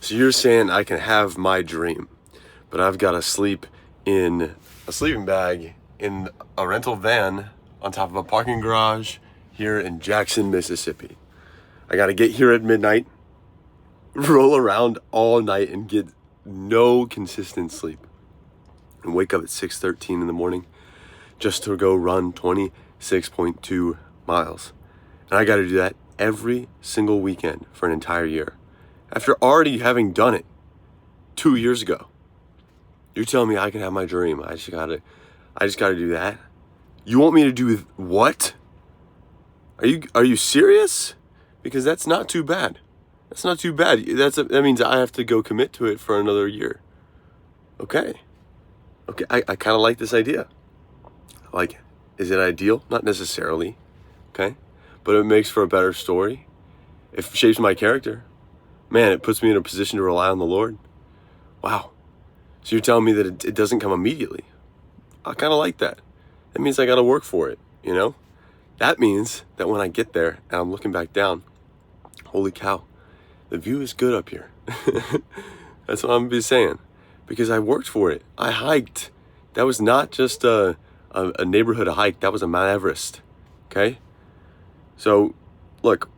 So you're saying I can have my dream, but I've got to sleep in a sleeping bag in a rental van on top of a parking garage here in Jackson, Mississippi. I got to get here at midnight, roll around all night and get no consistent sleep, and wake up at 6:13 in the morning just to go run 26.2 miles. And I got to do that every single weekend for an entire year. After already having done it 2 years ago, you're telling me I can have my dream. I just gotta do that. You want me to do what? Are you serious? Because that's not too bad. That's not too bad. That means I have to go commit to it for another year. Okay. I kind of like this idea. Like, is it ideal? Not necessarily. Okay. But it makes for a better story. It shapes my character. Man, it puts me in a position to rely on the Lord. Wow. So you're telling me that it doesn't come immediately. I kind of like that. That means I got to work for it, you know? That means that when I get there and I'm looking back down, holy cow, the view is good up here. That's what I'm gonna be saying. Because I worked for it. I hiked. That was not just a neighborhood hike. That was a Mount Everest. Okay? So, look,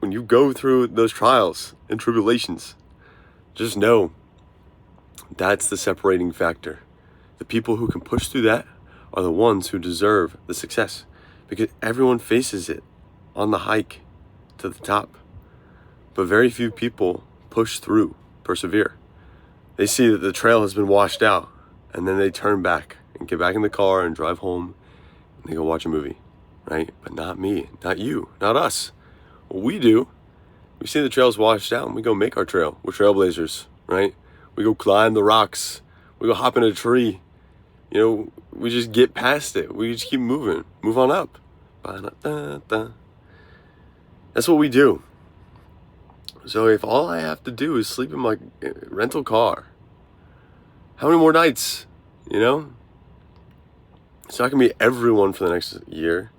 when you go through those trials and tribulations, just know that's the separating factor. The people who can push through that are the ones who deserve the success, because everyone faces it on the hike to the top. But very few people push through, persevere. They see that the trail has been washed out, and then they turn back and get back in the car and drive home, and they go watch a movie, right? But not me, not you, not us. What we do, we see the trail's washed out and we go make our trail. We're trailblazers, right? We go climb the rocks. We go hop in a tree. You know, we just get past it. We just keep moving. Move on up. That's what we do. So if all I have to do is sleep in my rental car, how many more nights, you know? So I can be everyone for the next year.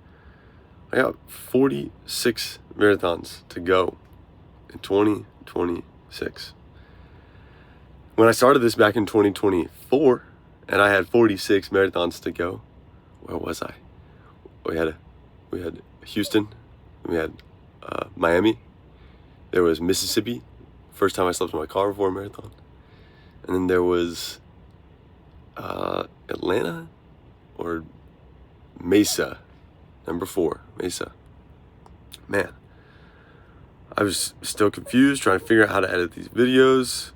I got 46 marathons to go in 2026. When I started this back in 2024, and I had 46 marathons to go, where was I? We had Houston, we had Miami, there was Mississippi, first time I slept in my car before a marathon, and then there was Atlanta or Mesa, number 4, Mesa. Man, I was still confused, trying to figure out how to edit these videos.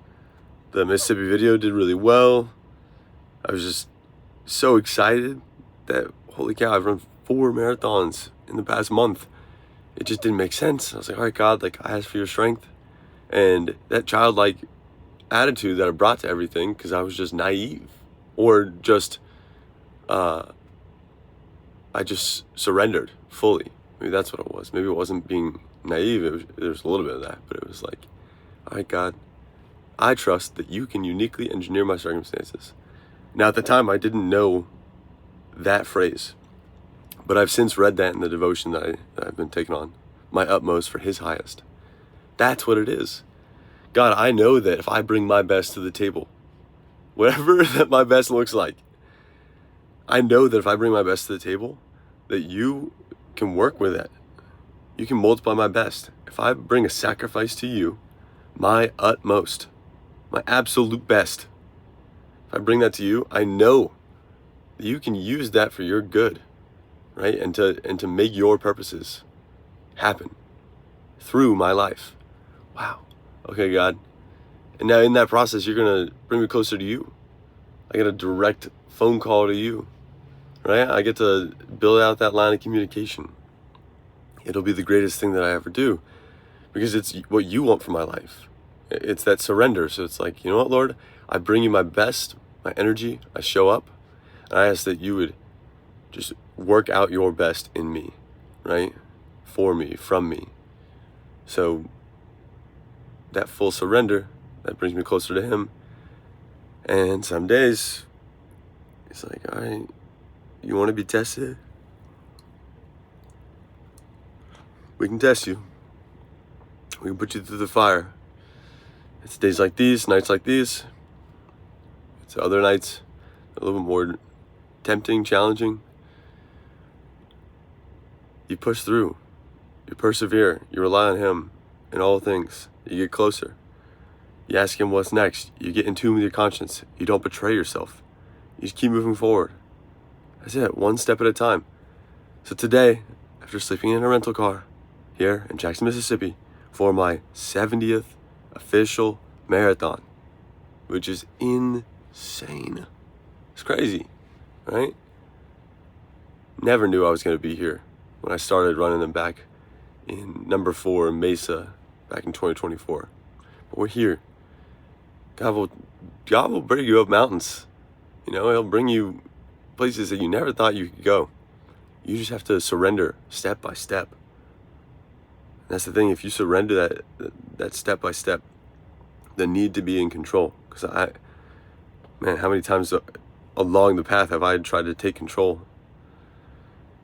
The Mississippi video did really well. I was just so excited that, holy cow, I've run 4 marathons in the past month. It just didn't make sense. I was like, all right, God, like, I ask for your strength. And that childlike attitude that I brought to everything, because I was just naive, or just, I just surrendered fully. Maybe that's what it was. Maybe it wasn't being naive. There was a little bit of that, but it was like, all right, God, I trust that you can uniquely engineer my circumstances. Now, at the time, I didn't know that phrase, but I've since read that in the devotion that I've been taking on, my utmost for his highest. That's what it is. God, I know that if I bring my best to the table, whatever that my best looks like, I know that if I bring my best to the table, that you can work with it. You can multiply my best. If I bring a sacrifice to you, my utmost, my absolute best, if I bring that to you, I know that you can use that for your good, right? And to make your purposes happen through my life. Wow. Okay, God. And now in that process, you're going to bring me closer to you. I get a direct phone call to you, right? I get to build out that line of communication. It'll be the greatest thing that I ever do, because it's what you want for my life. It's that surrender. So it's like, you know what, Lord? I bring you my best, my energy. I show up, and I ask that you would just work out your best in me, right? For me, from me. So that full surrender, that brings me closer to him. And some days, it's like, all right, you want to be tested? We can test you. We can put you through the fire. It's days like these, nights like these. It's other nights a little bit more tempting, challenging. You push through. You persevere. You rely on Him in all things. You get closer. You ask Him what's next. You get in tune with your conscience. You don't betray yourself. You just keep moving forward. That's it, one step at a time. So today, after sleeping in a rental car here in Jackson, Mississippi, for my 70th official marathon, which is insane. It's crazy, right? Never knew I was going to be here when I started running them back in number 4 in Mesa back in 2024. But we're here. God will bring you up mountains. You know, He'll bring you places that you never thought you could go. You just have to surrender step by step. And that's the thing. If you surrender that step by step, the need to be in control. Because how many times along the path have I tried to take control?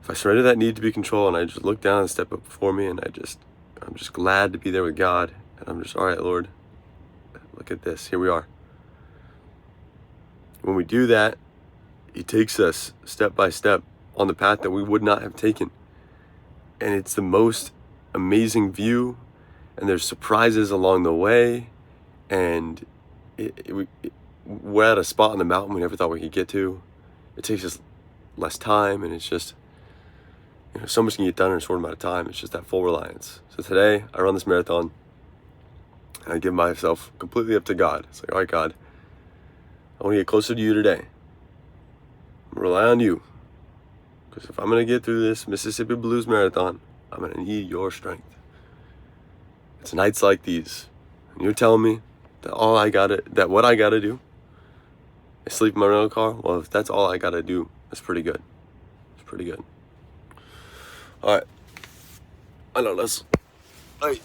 If I surrender that need to be control and I just look down and step up before me and I'm just glad to be there with God. And I'm just, all right, Lord, look at this. Here we are. When we do that, He takes us step by step on the path that we would not have taken. And it's the most amazing view. And there's surprises along the way. And we're at a spot on the mountain we never thought we could get to. It takes us less time. And it's just, so much can get done in a short amount of time. It's just that full reliance. So today, I run this marathon. And I give myself completely up to God. It's like, all right, God, I want to get closer to You today. Rely on You. Because if I'm going to get through this Mississippi Blues Marathon, I'm going to need Your strength. It's nights like these. And You're telling me that what I got to do is sleep in my rental car. Well, if that's all I got to do, that's pretty good. It's pretty good. All right. I know, all right.